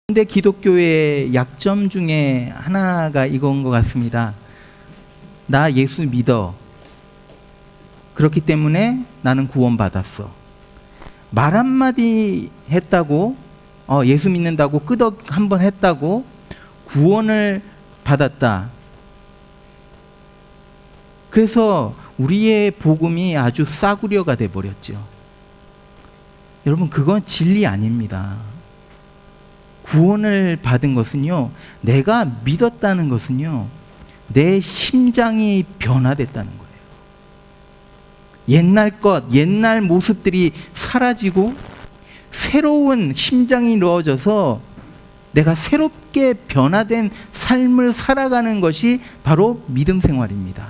근데 기독교의 약점 중에 하나가 이건 것 같습니다. 나 예수 믿어. 그렇기 때문에 나는 구원받았어. 말 한마디 했다고, 예수 믿는다고 끄덕 한번 했다고 구원을 받았다. 그래서 우리의 복음이 아주 싸구려가 돼버렸죠. 여러분, 그건 진리 아닙니다. 구원을 받은 것은요, 내가 믿었다는 것은요, 내 심장이 변화됐다는 거예요. 옛날 것, 옛날 모습들이 사라지고 새로운 심장이 넣어져서 내가 새롭게 변화된 삶을 살아가는 것이 바로 믿음 생활입니다.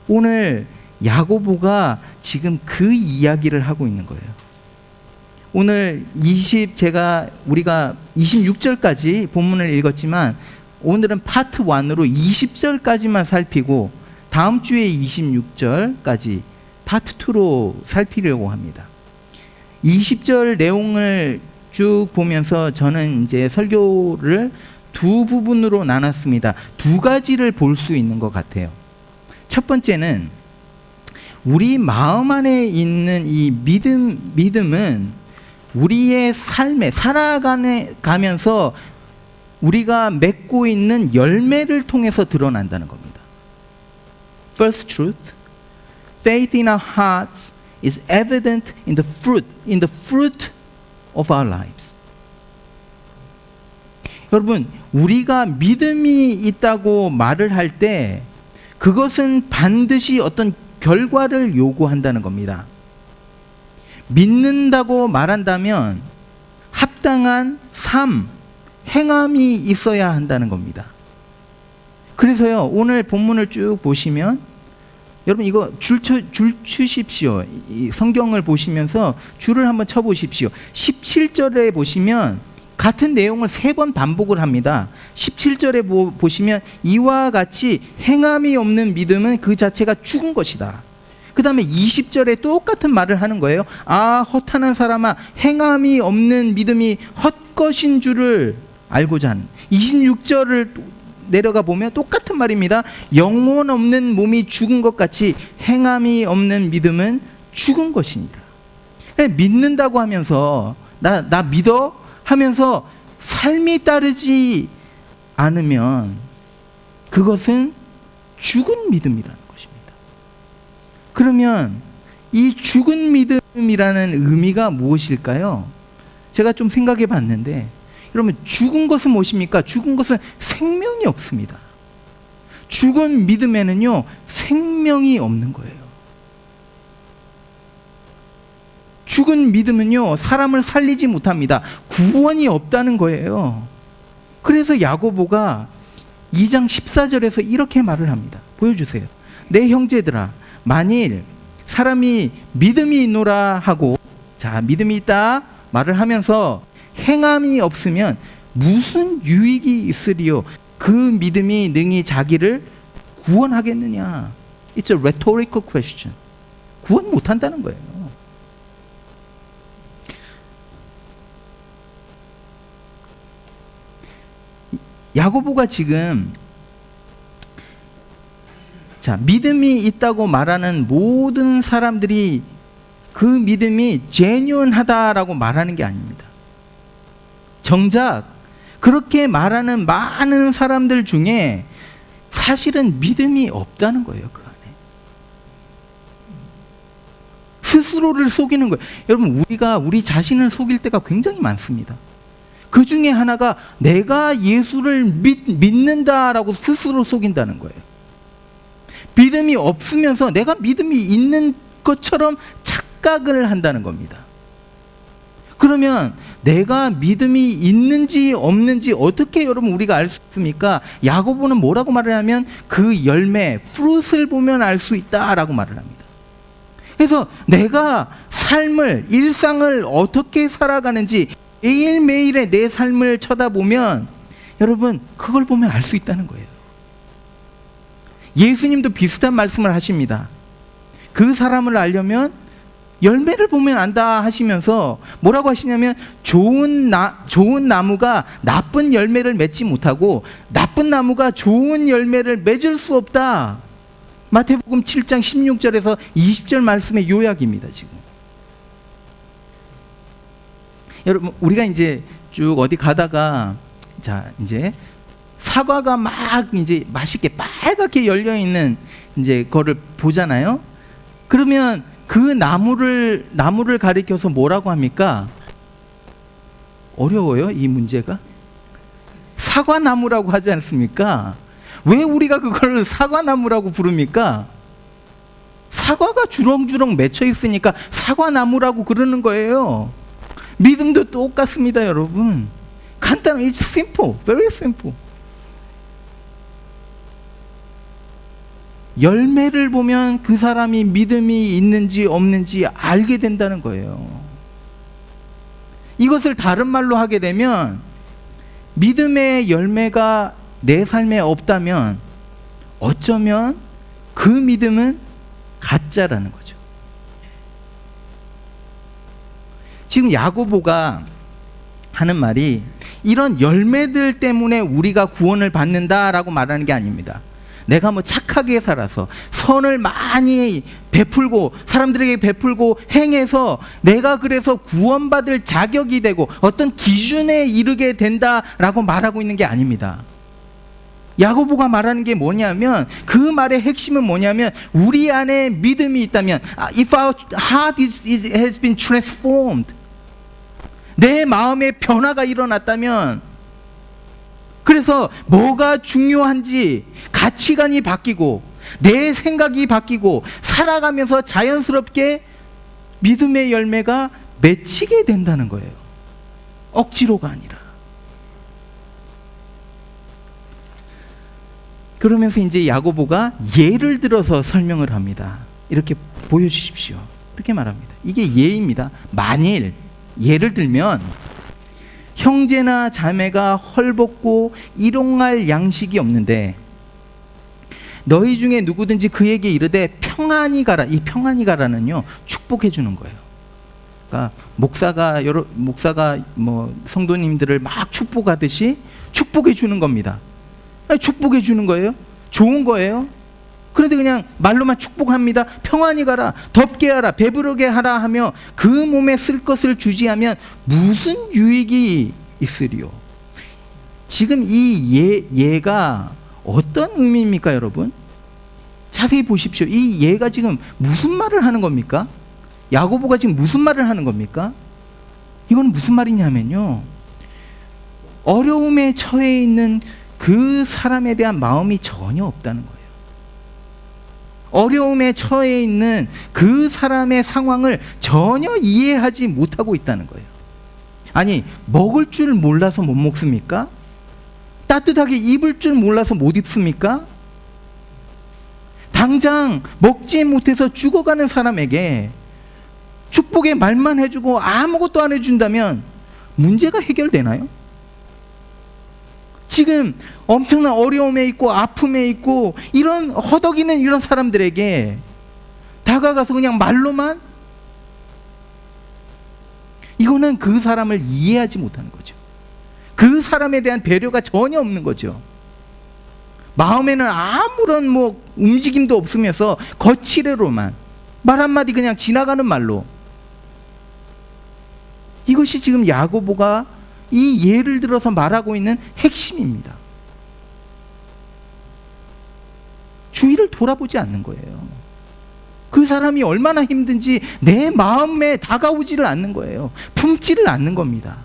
오늘 야고보가 지금 그 이야기를 하고 있는 거예요. 오늘 우리가 26절까지 본문을 읽었지만 오늘은 파트 1으로 20절까지만 살피고 다음 주에 26절까지 파트 2로 살피려고 합니다. 20절 내용을 쭉 보면서 저는 이제 설교를 두 부분으로 나눴습니다. 두 가지를 볼 수 있는 것 같아요. 첫 번째는 우리 마음 안에 있는 이 믿음은 우리의 삶에 살아가면서 우리가 맺고 있는 열매를 통해서 드러난다는 겁니다. First truth, faith in our hearts is evident in the fruit of our lives. 여러분, 우리가 믿음이 있다고 말을 할 때 그것은 반드시 어떤 결과를 요구한다는 겁니다. 믿는다고 말한다면 합당한 삶, 행함이 있어야 한다는 겁니다. 그래서요, 오늘 본문을 쭉 보시면 여러분 이거 줄 추십시오. 이 성경을 보시면서 줄을 한번 쳐보십시오. 17절에 보시면 같은 내용을 3번 반복을 합니다. 17절에 보시면 이와 같이 행함이 없는 믿음은 그 자체가 죽은 것이다. 그 다음에 20절에 똑같은 말을 하는 거예요. 허탄한 사람아, 행함이 없는 믿음이 헛것인 줄을 알고자 하는. 26절을 내려가 보면 똑같은 말입니다. 영혼 없는 몸이 죽은 것 같이 행함이 없는 믿음은 죽은 것이니라. 믿는다고 하면서 나 믿어? 하면서 삶이 따르지 않으면 그것은 죽은 믿음이라는 것입니다. 그러면 이 죽은 믿음이라는 의미가 무엇일까요? 제가 좀 생각해 봤는데, 여러분, 죽은 것은 무엇입니까? 죽은 것은 생명이 없습니다. 죽은 믿음에는요, 생명이 없는 거예요. 죽은 믿음은요, 사람을 살리지 못합니다. 구원이 없다는 거예요. 그래서 야고보가 2장 14절에서 이렇게 말을 합니다. 보여주세요. 내 형제들아, 만일 사람이 믿음이 있노라 하고, 자, 믿음이 있다 말을 하면서 행함이 없으면 무슨 유익이 있으리요? 그 믿음이 능히 자기를 구원하겠느냐? It's a rhetorical question. 구원 못한다는 거예요. 야고보가 지금 믿음이 있다고 말하는 모든 사람들이 그 믿음이 genuine하다라고 말하는 게 아닙니다. 정작 그렇게 말하는 많은 사람들 중에 사실은 믿음이 없다는 거예요. 그 안에 스스로를 속이는 거예요. 여러분, 우리가 우리 자신을 속일 때가 굉장히 많습니다. 그 중에 하나가 내가 예수를 믿는다라고 스스로 속인다는 거예요. 믿음이 없으면서 내가 믿음이 있는 것처럼 착각을 한다는 겁니다. 그러면 내가 믿음이 있는지 없는지 어떻게 여러분 우리가 알 수 있습니까? 야고보는 뭐라고 말을 하면 그 열매, fruit을 보면 알 수 있다라고 말을 합니다. 그래서 내가 삶을, 일상을 어떻게 살아가는지 매일매일의 내 삶을 쳐다보면 여러분 그걸 보면 알 수 있다는 거예요. 예수님도 비슷한 말씀을 하십니다. 그 사람을 알려면 열매를 보면 안다 하시면서 뭐라고 하시냐면 좋은 나무가 나쁜 열매를 맺지 못하고 나쁜 나무가 좋은 열매를 맺을 수 없다. 마태복음 7장 16절에서 20절 말씀의 요약입니다. 지금 여러분, 우리가 이제 쭉 어디 가다가 자 이제 사과가 막 이제 맛있게 빨갛게 열려 있는 이제 거를 보잖아요. 그러면 그 나무를 가리켜서 뭐라고 합니까? 어려워요, 이 문제가? 사과나무라고 하지 않습니까? 왜 우리가 그걸 사과나무라고 부릅니까? 사과가 주렁주렁 맺혀 있으니까 사과나무라고 그러는 거예요. 믿음도 똑같습니다, 여러분. 간단한, it's simple, very simple. 열매를 보면 그 사람이 믿음이 있는지 없는지 알게 된다는 거예요. 이것을 다른 말로 하게 되면 믿음의 열매가 내 삶에 없다면 어쩌면 그 믿음은 가짜라는 거죠. 지금 야고보가 하는 말이 이런 열매들 때문에 우리가 구원을 받는다라고 말하는 게 아닙니다. 내가 뭐 착하게 살아서 선을 많이 베풀고 사람들에게 베풀고 행해서 내가 그래서 구원받을 자격이 되고 어떤 기준에 이르게 된다라고 말하고 있는 게 아닙니다. 야고보가 말하는 게 뭐냐면, 그 말의 핵심은 뭐냐면, 우리 안에 믿음이 있다면, if our heart has been transformed, 내 마음에 변화가 일어났다면, 그래서 뭐가 중요한지 가치관이 바뀌고 내 생각이 바뀌고 살아가면서 자연스럽게 믿음의 열매가 맺히게 된다는 거예요. 억지로가 아니라. 그러면서 이제 야고보가 예를 들어서 설명을 합니다. 이렇게 보여주십시오. 이렇게 말합니다. 이게 예입니다. 만일 예를 들면 형제나 자매가 헐벗고 일용할 양식이 없는데 너희 중에 누구든지 그에게 이르되 평안히 가라. 이 평안히 가라는요, 축복해 주는 거예요. 그러니까 목사가 뭐 성도님들을 막 축복하듯이 축복해 주는 겁니다. 축복해 주는 거예요. 좋은 거예요. 그런데 그냥 말로만 축복합니다. 평안히 가라, 덥게 하라, 배부르게 하라 하며 그 몸에 쓸 것을 주지 하면 무슨 유익이 있으리요? 지금 이 예가 어떤 의미입니까, 여러분? 자세히 보십시오. 이 예가 지금 무슨 말을 하는 겁니까? 야고보가 지금 무슨 말을 하는 겁니까? 이건 무슨 말이냐면요, 어려움에 처해 있는 그 사람에 대한 마음이 전혀 없다는 거예요. 어려움에 처해 있는 그 사람의 상황을 전혀 이해하지 못하고 있다는 거예요. 아니, 먹을 줄 몰라서 못 먹습니까? 따뜻하게 입을 줄 몰라서 못 입습니까? 당장 먹지 못해서 죽어가는 사람에게 축복의 말만 해주고 아무것도 안 해준다면 문제가 해결되나요? 지금 엄청난 어려움에 있고 아픔에 있고 이런 허덕이는 이런 사람들에게 다가가서 그냥 말로만, 이거는 그 사람을 이해하지 못하는 거죠. 그 사람에 대한 배려가 전혀 없는 거죠. 마음에는 아무런 뭐 움직임도 없으면서 거칠애로만 말 한마디 그냥 지나가는 말로. 이것이 지금 야고보가 이 예를 들어서 말하고 있는 핵심입니다. 주위를 돌아보지 않는 거예요. 그 사람이 얼마나 힘든지 내 마음에 다가오지를 않는 거예요. 품지를 않는 겁니다.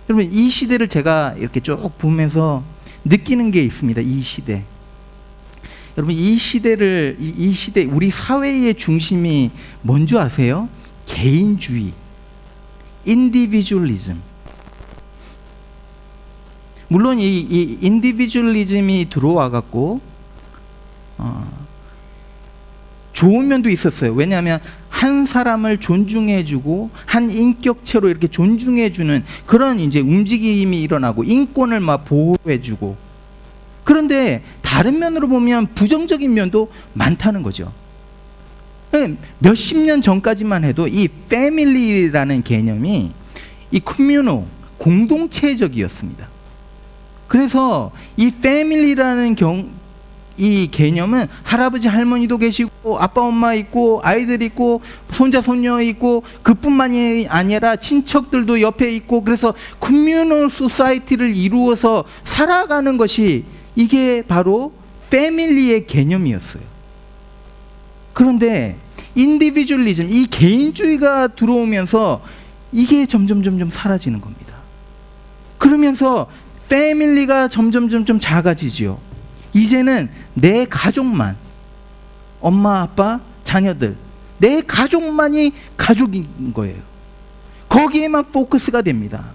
여러분, 이 시대를 제가 이렇게 쭉 보면서 느끼는 게 있습니다. 이 시대. 여러분, 이 시대, 우리 사회의 중심이 뭔지 아세요? 개인주의, 인디비주얼리즘. 물론 이 인디비주얼리즘이 들어와 갖고 좋은 면도 있었어요. 왜냐하면 한 사람을 존중해주고 한 인격체로 이렇게 존중해주는 그런 이제 움직임이 일어나고 인권을 막 보호해주고. 그런데 다른 면으로 보면 부정적인 면도 많다는 거죠. 몇십 년 전까지만 해도 이 패밀리라는 개념이 이 커뮤노, 공동체적이었습니다. 그래서 이 패밀리라는 이 개념은 할아버지 할머니도 계시고 아빠 엄마 있고 아이들 있고 손자 손녀 있고 그뿐만이 아니라 친척들도 옆에 있고, 그래서 커뮤널 소사이티를 이루어서 살아가는 것이 이게 바로 패밀리의 개념이었어요. 그런데 인디비주얼리즘, 이 개인주의가 들어오면서 이게 점점 사라지는 겁니다. 그러면서 패밀리가 점점 작아지지요. 이제는 내 가족만, 엄마 아빠 자녀들, 내 가족만이 가족인 거예요. 거기에만 포커스가 됩니다.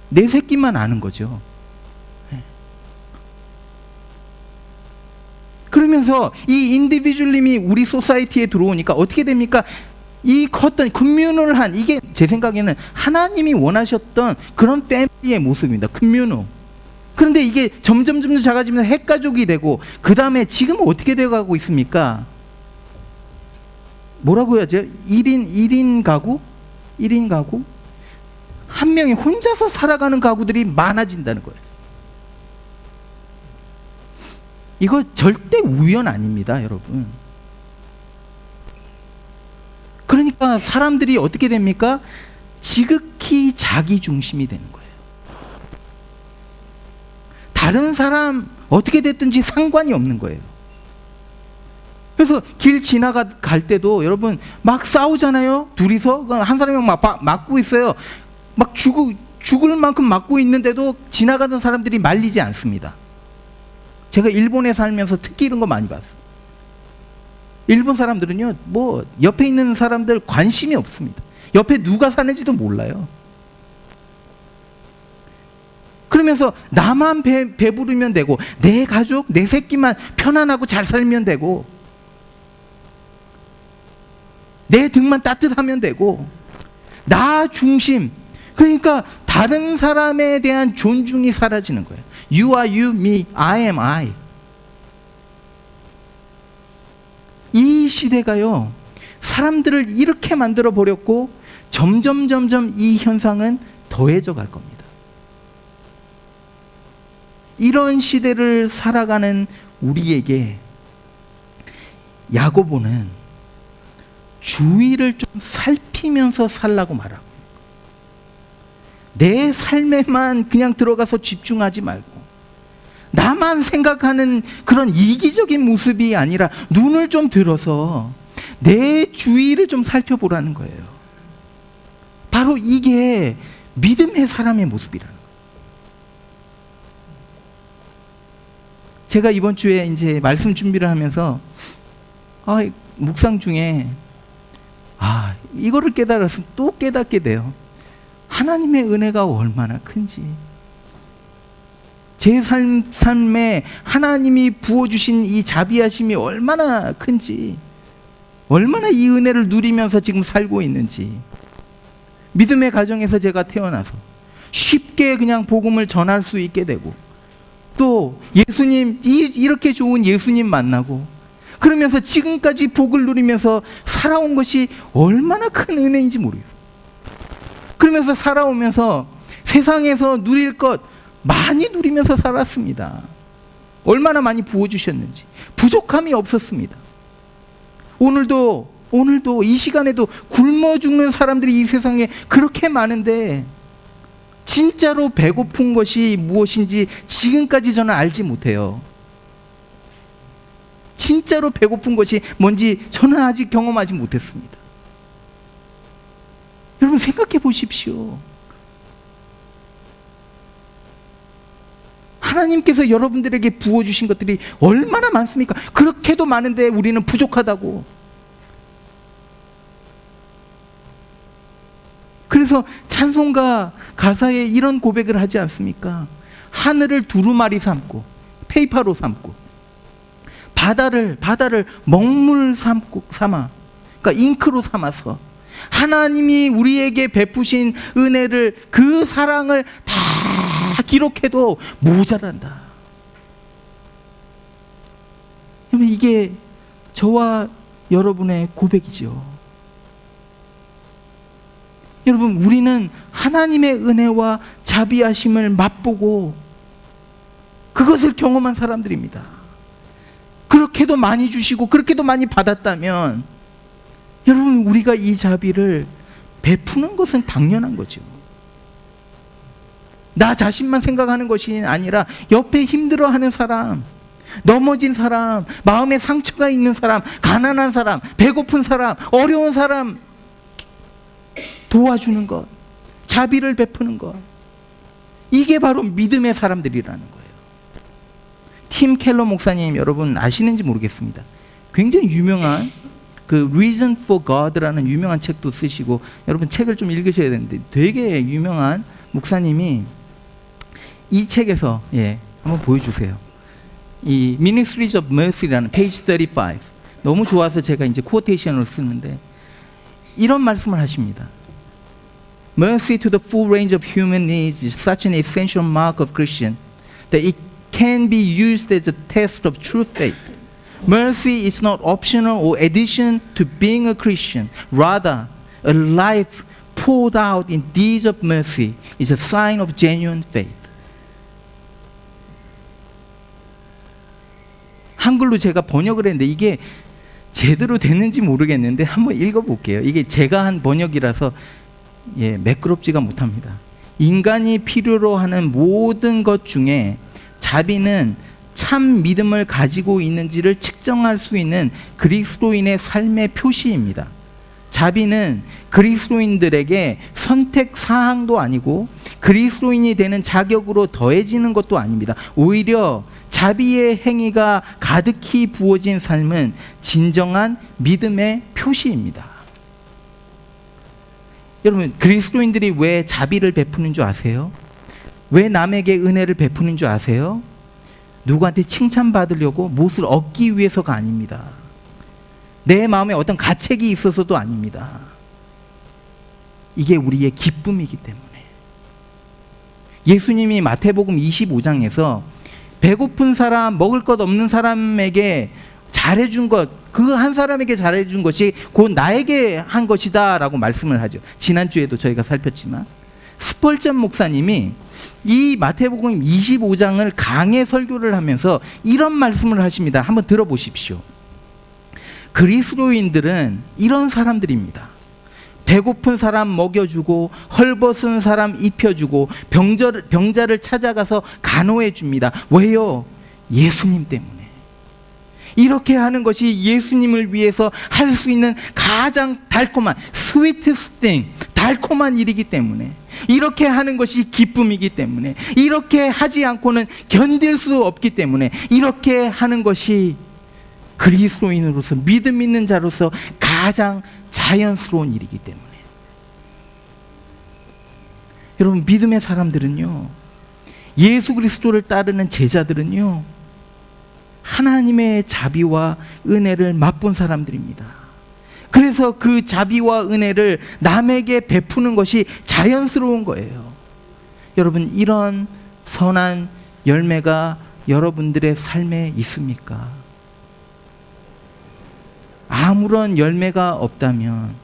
내 새끼만 아는 거죠. 그러면서 이 인디비주얼림이 우리 소사이티에 들어오니까 어떻게 됩니까? 이 컸던 커뮤널한, 이게 제 생각에는 하나님이 원하셨던 그런 패밀리의 모습입니다. 커뮤널. 그런데 이게 점점 작아지면서 핵가족이 되고, 그 다음에 지금 어떻게 되어가고 있습니까? 뭐라고 해야죠? 1인 가구? 1인 가구? 한 명이 혼자서 살아가는 가구들이 많아진다는 거예요. 이거 절대 우연 아닙니다, 여러분. 그러니까 사람들이 어떻게 됩니까? 지극히 자기 중심이 되는 거예요. 다른 사람 어떻게 됐든지 상관이 없는 거예요. 그래서 길 지나갈 때도 여러분 막 싸우잖아요. 둘이서 한 사람이 막 맞고 있어요. 막 죽을 만큼 맞고 있는데도 지나가던 사람들이 말리지 않습니다. 제가 일본에 살면서 특히 이런 거 많이 봤어요. 일본 사람들은요, 뭐 옆에 있는 사람들 관심이 없습니다. 옆에 누가 사는지도 몰라요. 그러면서 나만 배부르면 되고, 내 가족, 내 새끼만 편안하고 잘 살면 되고, 내 등만 따뜻하면 되고, 나 중심. 그러니까 다른 사람에 대한 존중이 사라지는 거예요. You are you, me, I am I. 이 시대가요, 사람들을 이렇게 만들어 버렸고, 점점 이 현상은 더해져 갈 겁니다. 이런 시대를 살아가는 우리에게 야고보는 주위를 좀 살피면서 살라고 말하고, 내 삶에만 그냥 들어가서 집중하지 말고, 나만 생각하는 그런 이기적인 모습이 아니라 눈을 좀 들어서 내 주위를 좀 살펴보라는 거예요. 바로 이게 믿음의 사람의 모습이라는 거예요. 제가 이번 주에 이제 말씀 준비를 하면서 묵상 중에 이거를 깨달아서 또 깨닫게 돼요. 하나님의 은혜가 얼마나 큰지, 제 삶에 하나님이 부어주신 이 자비하심이 얼마나 큰지, 얼마나 이 은혜를 누리면서 지금 살고 있는지. 믿음의 가정에서 제가 태어나서 쉽게 그냥 복음을 전할 수 있게 되고, 또 예수님, 이렇게 좋은 예수님 만나고, 그러면서 지금까지 복을 누리면서 살아온 것이 얼마나 큰 은혜인지 모르겠어요. 그러면서 살아오면서 세상에서 누릴 것 많이 누리면서 살았습니다. 얼마나 많이 부어주셨는지. 부족함이 없었습니다. 오늘도 이 시간에도 굶어 죽는 사람들이 이 세상에 그렇게 많은데, 진짜로 배고픈 것이 무엇인지 지금까지 저는 알지 못해요. 진짜로 배고픈 것이 뭔지 저는 아직 경험하지 못했습니다. 여러분 생각해 보십시오. 하나님께서 여러분들에게 부어주신 것들이 얼마나 많습니까? 그렇게도 많은데 우리는 부족하다고. 그래서 찬송가 가사에 이런 고백을 하지 않습니까? 하늘을 두루마리 삼고 페이퍼로 삼고, 바다를 먹물 삼아, 그러니까 잉크로 삼아서 하나님이 우리에게 베푸신 은혜를, 그 사랑을 다 기록해도 모자란다. 여러분, 이게 저와 여러분의 고백이죠. 여러분, 우리는 하나님의 은혜와 자비하심을 맛보고 그것을 경험한 사람들입니다. 그렇게도 많이 주시고 그렇게도 많이 받았다면 여러분, 우리가 이 자비를 베푸는 것은 당연한 거죠. 나 자신만 생각하는 것이 아니라 옆에 힘들어하는 사람, 넘어진 사람, 마음에 상처가 있는 사람, 가난한 사람, 배고픈 사람, 어려운 사람 도와주는 것, 자비를 베푸는 것, 이게 바로 믿음의 사람들이라는 거예요. 팀 켈러 목사님, 여러분 아시는지 모르겠습니다. 굉장히 유명한 그 Reason for God라는 유명한 책도 쓰시고, 여러분 책을 좀 읽으셔야 되는데, 되게 유명한 목사님이 이 책에서 한번 보여주세요. 이 Ministries of Mercy라는 페이지 35, 너무 좋아서 제가 이제 코테이션으로 쓰는데 이런 말씀을 하십니다. Mercy to the full range of human needs is such an essential mark of Christian that it can be used as a test of true faith. Mercy is not optional or addition to being a Christian. Rather, a life poured out in deeds of mercy is a sign of genuine faith. 한글로 제가 번역을 했는데 이게 제대로 됐는지 모르겠는데 한번 읽어볼게요. 이게 제가 한 번역이라서 매끄럽지가 못합니다. 인간이 필요로 하는 모든 것 중에 자비는 참 믿음을 가지고 있는지를 측정할 수 있는 그리스도인의 삶의 표시입니다. 자비는 그리스도인들에게 선택 사항도 아니고 그리스도인이 되는 자격으로 더해지는 것도 아닙니다. 오히려 자비의 행위가 가득히 부어진 삶은 진정한 믿음의 표시입니다. 여러분, 그리스도인들이 왜 자비를 베푸는 줄 아세요? 왜 남에게 은혜를 베푸는 줄 아세요? 누구한테 칭찬받으려고 무엇을 얻기 위해서가 아닙니다. 내 마음에 어떤 가책이 있어서도 아닙니다. 이게 우리의 기쁨이기 때문에. 예수님이 마태복음 25장에서 배고픈 사람, 먹을 것 없는 사람에게 잘해준 것, 그 한 사람에게 잘해준 것이 곧 나에게 한 것이다 라고 말씀을 하죠. 지난주에도 저희가 살폈지만 스펄전 목사님이 이 마태복음 25장을 강해 설교를 하면서 이런 말씀을 하십니다. 한번 들어보십시오. 그리스도인들은 이런 사람들입니다. 배고픈 사람 먹여주고 헐벗은 사람 입혀주고 병자를 찾아가서 간호해 줍니다. 왜요? 예수님 때문에. 이렇게 하는 것이 예수님을 위해서 할 수 있는 가장 달콤한 sweetest thing, 달콤한 일이기 때문에, 이렇게 하는 것이 기쁨이기 때문에, 이렇게 하지 않고는 견딜 수 없기 때문에, 이렇게 하는 것이 그리스도인으로서, 믿음 있는 자로서 가장 자연스러운 일이기 때문에. 여러분, 믿음의 사람들은요, 예수 그리스도를 따르는 제자들은요, 하나님의 자비와 은혜를 맛본 사람들입니다. 그래서 그 자비와 은혜를 남에게 베푸는 것이 자연스러운 거예요. 여러분, 이런 선한 열매가 여러분들의 삶에 있습니까? 아무런 열매가 없다면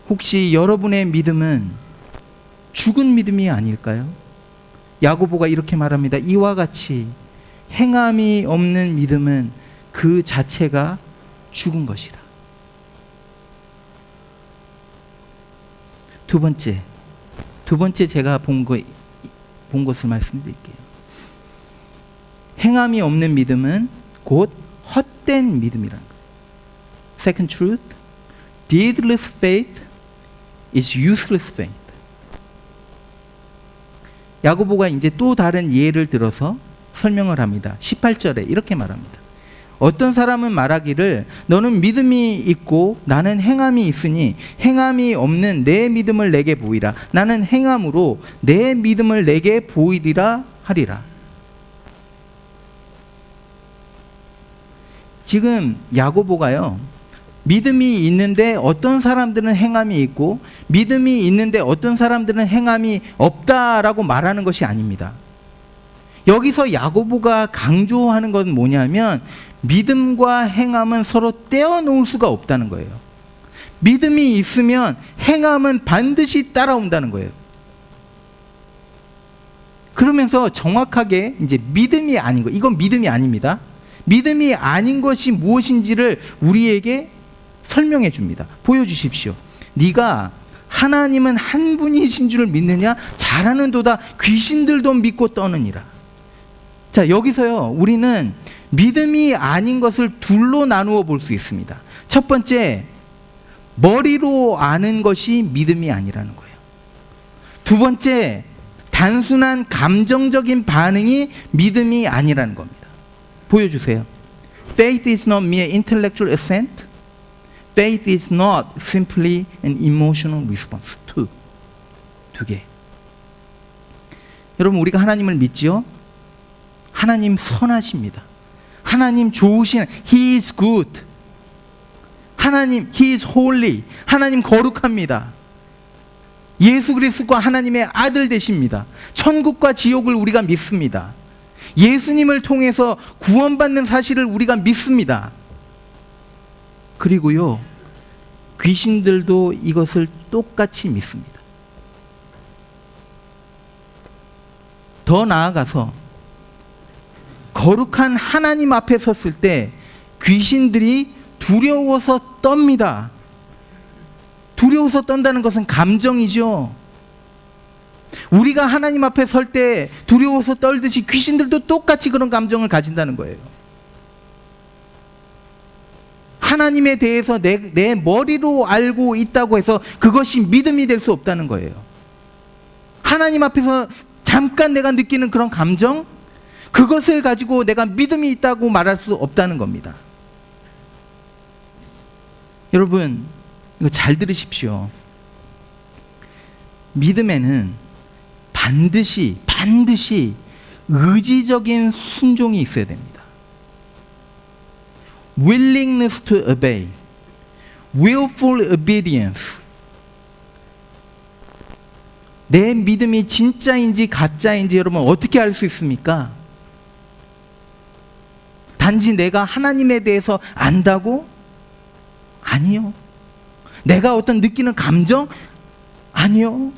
혹시 여러분의 믿음은 죽은 믿음이 아닐까요? 야고보가 이렇게 말합니다. 이와 같이 행함이 없는 믿음은 그 자체가 죽은 것이라. 두 번째 제가 본 것을 말씀드릴게요. 행함이 없는 믿음은 곧 헛된 믿음이라는 거예요. Second truth, deedless faith is useless faith. 야고보가 이제 또 다른 예를 들어서 설명을 합니다. 18절에 이렇게 말합니다. 어떤 사람은 말하기를 너는 믿음이 있고 나는 행함이 있으니 행함이 없는 내 믿음을 내게 보이라. 나는 행함으로 내 믿음을 내게 보이리라 하리라. 지금 야고보가요, 믿음이 있는데 어떤 사람들은 행함이 있고 믿음이 있는데 어떤 사람들은 행함이 없다라고 말하는 것이 아닙니다. 여기서 야고보가 강조하는 건 뭐냐면 믿음과 행함은 서로 떼어놓을 수가 없다는 거예요. 믿음이 있으면 행함은 반드시 따라온다는 거예요. 그러면서 정확하게 이제 믿음이 아닌 거, 이건 믿음이 아닙니다. 믿음이 아닌 것이 무엇인지를 우리에게 설명해 줍니다. 보여주십시오. 네가 하나님은 한 분이신 줄을 믿느냐? 잘하는도다 귀신들도 믿고 떠느니라. 자, 여기서요, 우리는 믿음이 아닌 것을 둘로 나누어 볼 수 있습니다. 첫 번째, 머리로 아는 것이 믿음이 아니라는 거예요. 두 번째, 단순한 감정적인 반응이 믿음이 아니라는 겁니다. 보여주세요. Faith is not mere intellectual assent. Faith is not simply an emotional response. 두 개. 여러분, 우리가 하나님을 믿지요? 하나님 선하십니다. 하나님 좋으신, He is good. 하나님, He is holy. 하나님 거룩합니다. 예수 그리스도가 하나님의 아들 되십니다. 천국과 지옥을 우리가 믿습니다. 예수님을 통해서 구원받는 사실을 우리가 믿습니다. 그리고요, 귀신들도 이것을 똑같이 믿습니다. 더 나아가서 거룩한 하나님 앞에 섰을 때 귀신들이 두려워서 떱니다. 두려워서 떤다는 것은 감정이죠. 우리가 하나님 앞에 설 때 두려워서 떨듯이 귀신들도 똑같이 그런 감정을 가진다는 거예요. 하나님에 대해서 내 머리로 알고 있다고 해서 그것이 믿음이 될 수 없다는 거예요. 하나님 앞에서 잠깐 내가 느끼는 그런 감정, 그것을 가지고 내가 믿음이 있다고 말할 수 없다는 겁니다. 여러분, 이거 잘 들으십시오. 믿음에는 반드시 의지적인 순종이 있어야 됩니다. willingness to obey, willful obedience. 내 믿음이 진짜인지 가짜인지 여러분 어떻게 알 수 있습니까? 단지 내가 하나님에 대해서 안다고? 아니요. 내가 어떤 느끼는 감정? 아니요.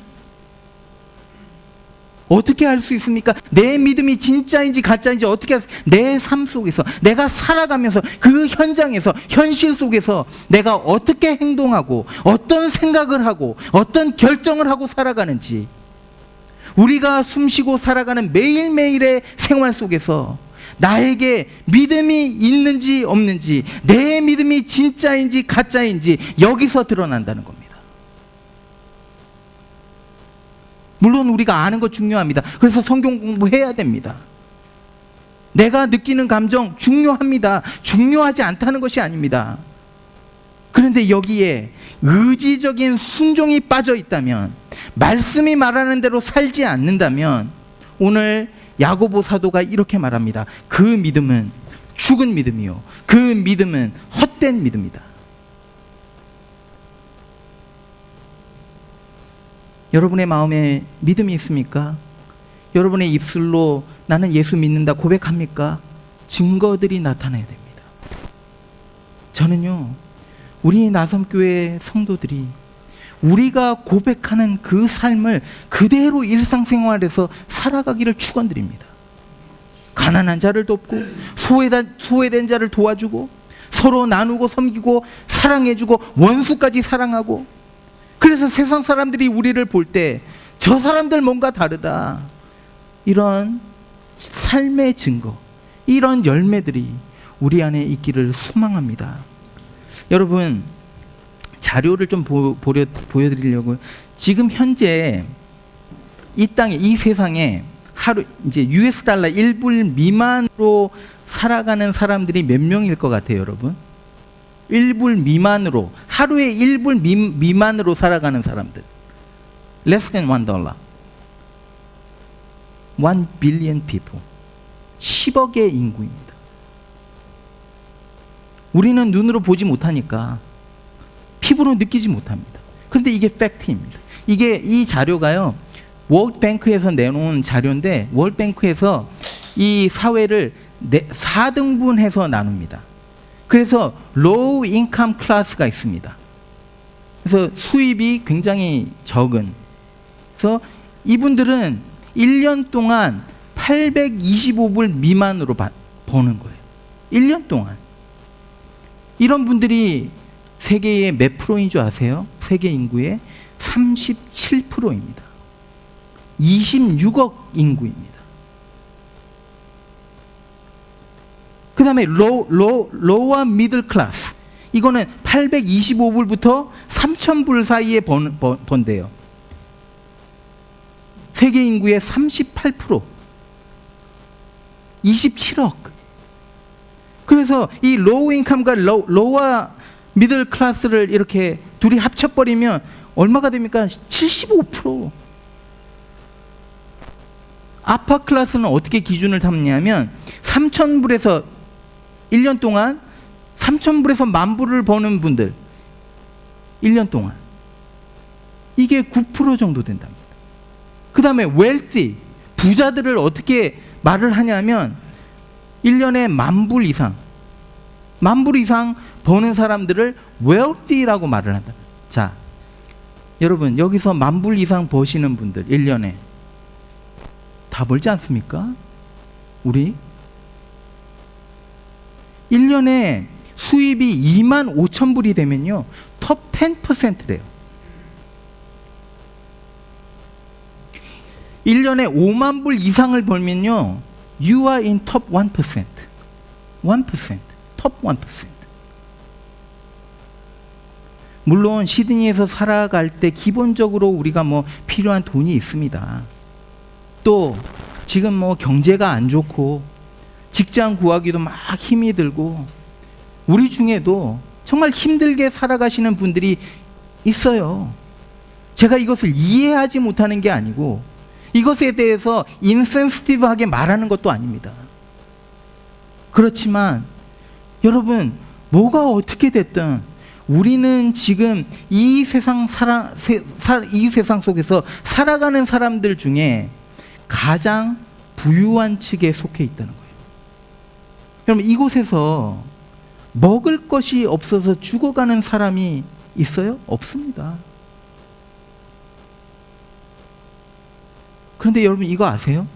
어떻게 알 수 있습니까? 내 믿음이 진짜인지 가짜인지 어떻게 알 수 있습니까? 내 삶 속에서, 내가 살아가면서 그 현장에서, 현실 속에서 내가 어떻게 행동하고 어떤 생각을 하고 어떤 결정을 하고 살아가는지, 우리가 숨쉬고 살아가는 매일매일의 생활 속에서 나에게 믿음이 있는지 없는지, 내 믿음이 진짜인지 가짜인지 여기서 드러난다는 겁니다. 물론 우리가 아는 것 중요합니다. 그래서 성경 공부해야 됩니다. 내가 느끼는 감정 중요합니다. 중요하지 않다는 것이 아닙니다. 그런데 여기에 의지적인 순종이 빠져 있다면, 말씀이 말하는 대로 살지 않는다면, 오늘 야고보 사도가 이렇게 말합니다. 그 믿음은 죽은 믿음이요, 그 믿음은 헛된 믿음이다. 여러분의 마음에 믿음이 있습니까? 여러분의 입술로 나는 예수 믿는다 고백합니까? 증거들이 나타나야 됩니다. 저는요, 우리 나섬교회 성도들이 우리가 고백하는 그 삶을 그대로 일상생활에서 살아가기를 축원드립니다. 가난한 자를 돕고 소외된 자를 도와주고 서로 나누고 섬기고 사랑해주고 원수까지 사랑하고, 그래서 세상 사람들이 우리를 볼 때 저 사람들 뭔가 다르다, 이런 삶의 증거, 이런 열매들이 우리 안에 있기를 소망합니다. 여러분, 자료를 좀 보여드리려고, 지금 현재 이 땅에, 이 세상에 하루 이제 US 달러 1불 미만으로 살아가는 사람들이 몇 명일 것 같아요, 여러분? 1불 미만으로, 하루에 1불 미만으로 살아가는 사람들, less than $1. 1 billion people. 10억의 인구입니다. 우리는 눈으로 보지 못하니까, 피부로 느끼지 못합니다. 그런데 이게 팩트입니다. 이 자료가요, 월드뱅크에서 내놓은 자료인데, 월드뱅크에서 이 사회를 4등분해서 나눕니다. 그래서 low income 클래스가 있습니다. 그래서 수입이 굉장히 적은, 그래서 이분들은 1년 동안 825불 미만으로 버는 거예요. 1년 동안. 이런 분들이 세계의 몇 프로인 줄 아세요? 세계 인구의 37%입니다. 26억 인구입니다. 그 다음에 lower middle class, 이거는 825불부터 3,000불 사이에 번대요. 세계 인구의 38%, 27억. 그래서 이 로우 인컴과 로어 미들 클래스를 이렇게 둘이 합쳐버리면 얼마가 됩니까? 75%. 아파 클래스는 어떻게 기준을 삼냐면 3,000불에서 1년 동안 3,000불에서 10,000불을 버는 분들 1년 동안 이게 9% 정도 된답니다. 그 다음에 wealthy, 부자들을 어떻게 말을 하냐면 1년에 10,000불 이상 10,000불 이상 버는 사람들을 wealthy라고 말을 한다. 자, 여러분 여기서 10,000불 이상 버시는 분들 1년에 다 벌지 않습니까? 우리 1년에 수입이 25,000불이 되면요 톱 10%래요. 1년에 50,000불 이상을 벌면요 You are in top 1%. 1%. 톱 1%. 물론 시드니에서 살아갈 때 기본적으로 우리가 뭐 필요한 돈이 있습니다. 또 지금 뭐 경제가 안 좋고 직장 구하기도 막 힘이 들고 우리 중에도 정말 힘들게 살아가시는 분들이 있어요. 제가 이것을 이해하지 못하는 게 아니고 이것에 대해서 인센시티브하게 말하는 것도 아닙니다. 그렇지만 여러분 뭐가 어떻게 됐든 우리는 지금 이 세상 속에서 살아가는 사람들 중에 가장 부유한 측에 속해 있다는 거예요. 여러분 이곳에서 먹을 것이 없어서 죽어가는 사람이 있어요? 없습니다. 그런데 여러분 이거 아세요?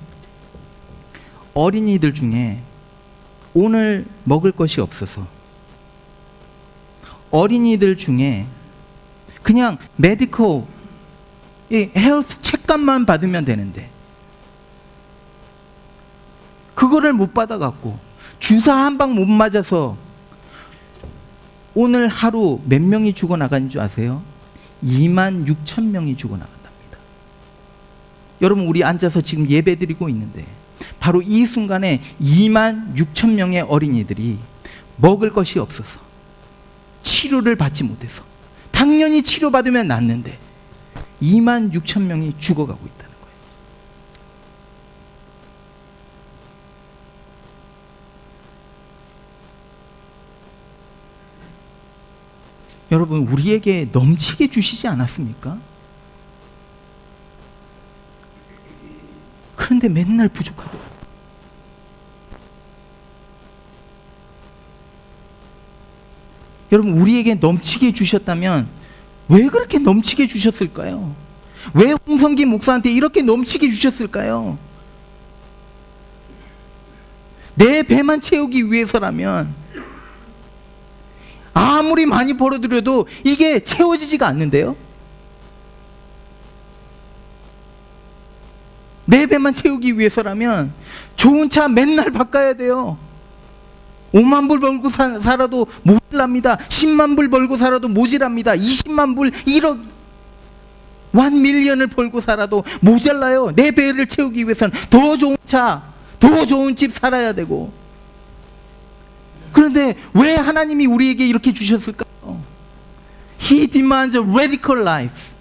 어린이들 중에 오늘 먹을 것이 없어서 어린이들 중에 그냥 메디컬 헬스 책값만 받으면 되는데 그거를 못 받아갖고 주사 한 방 못 맞아서 오늘 하루 몇 명이 죽어나간 줄 아세요? 26,000명이 죽어나간답니다. 여러분 우리 앉아서 지금 예배 드리고 있는데 바로 이 순간에 26,000명의 어린이들이 먹을 것이 없어서 치료를 받지 못해서 당연히 치료받으면 낫는데 26,000명이 죽어가고 있다는 거예요. 여러분 우리에게 넘치게 주시지 않았습니까? 그런데 맨날 부족하고 여러분 우리에게 넘치게 주셨다면 왜 그렇게 넘치게 주셨을까요? 왜 홍성기 목사한테 이렇게 넘치게 주셨을까요? 내 배만 채우기 위해서라면 아무리 많이 벌어들여도 이게 채워지지가 않는데요. 내 배만 채우기 위해서라면 좋은 차 맨날 바꿔야 돼요. 50,000불 벌고 살아도 모자랍니다. 100,000불 벌고 살아도 모자랍니다. 200,000불 1억 1밀리언을 벌고 살아도 모자라요. 내 배를 채우기 위해서는 더 좋은 차, 더 좋은 집 살아야 되고. 그런데 왜 하나님이 우리에게 이렇게 주셨을까요? He demands a radical life.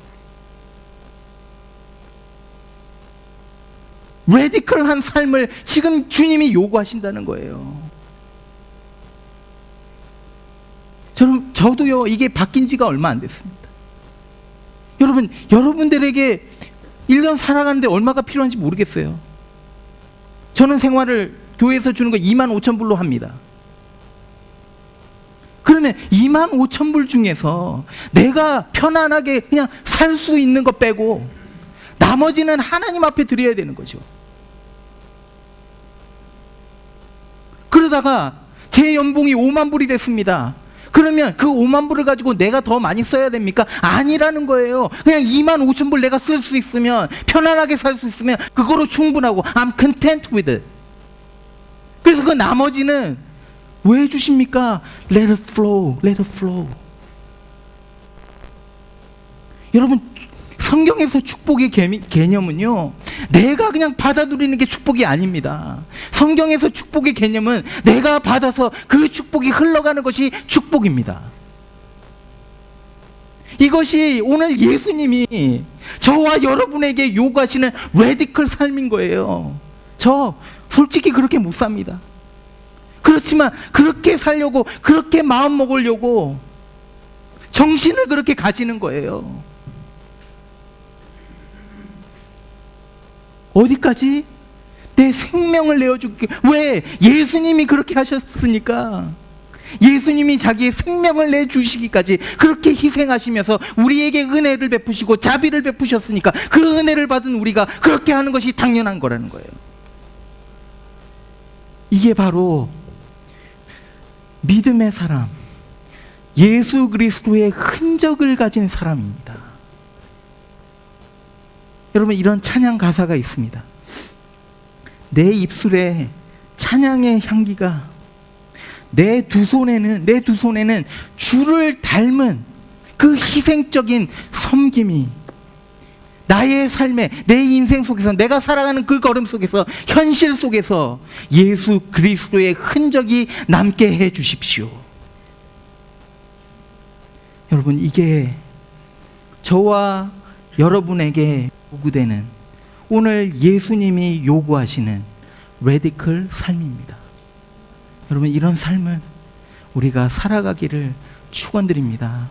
레디컬한 삶을 지금 주님이 요구하신다는 거예요. 저도요 이게 바뀐 지가 얼마 안 됐습니다. 여러분들에게 1년 살아가는데 얼마가 필요한지 모르겠어요. 저는 생활을 교회에서 주는 거 25,000불로 합니다. 그러면 25,000불 중에서 내가 편안하게 그냥 살 수 있는 거 빼고 나머지는 하나님 앞에 드려야 되는 거죠. 그러다가 제 연봉이 5만 불이 됐습니다. 그러면 그 5만 불을 가지고 내가 더 많이 써야 됩니까? 아니라는 거예요. 그냥 25,000불 내가 쓸 수 있으면, 편안하게 살 수 있으면 그거로 충분하고 I'm content with it. 그래서 그 나머지는 왜 주십니까? Let it flow, let it flow. 여러분, 성경에서 축복의 개념은요, 내가 그냥 받아들이는 게 축복이 아닙니다. 성경에서 축복의 개념은 내가 받아서 그 축복이 흘러가는 것이 축복입니다. 이것이 오늘 예수님이 저와 여러분에게 요구하시는 레디컬 삶인 거예요. 저 솔직히 그렇게 못 삽니다. 그렇지만 그렇게 살려고, 그렇게 마음 먹으려고 정신을 그렇게 가지는 거예요. 어디까지? 내 생명을 내어줄게. 왜? 예수님이 그렇게 하셨으니까. 예수님이 자기의 생명을 내주시기까지 그렇게 희생하시면서 우리에게 은혜를 베푸시고 자비를 베푸셨으니까 그 은혜를 받은 우리가 그렇게 하는 것이 당연한 거라는 거예요. 이게 바로 믿음의 사람, 예수 그리스도의 흔적을 가진 사람입니다. 여러분, 이런 찬양 가사가 있습니다. 내 입술에 찬양의 향기가, 내 두 손에는 주를 닮은 그 희생적인 섬김이 나의 삶에, 내 인생 속에서, 내가 살아가는 그 걸음 속에서, 현실 속에서 예수 그리스도의 흔적이 남게 해 주십시오. 여러분, 이게 저와 여러분에게 요구되는, 오늘 예수님이 요구하시는 레디컬 삶입니다. 여러분, 이런 삶을 우리가 살아가기를 축원드립니다.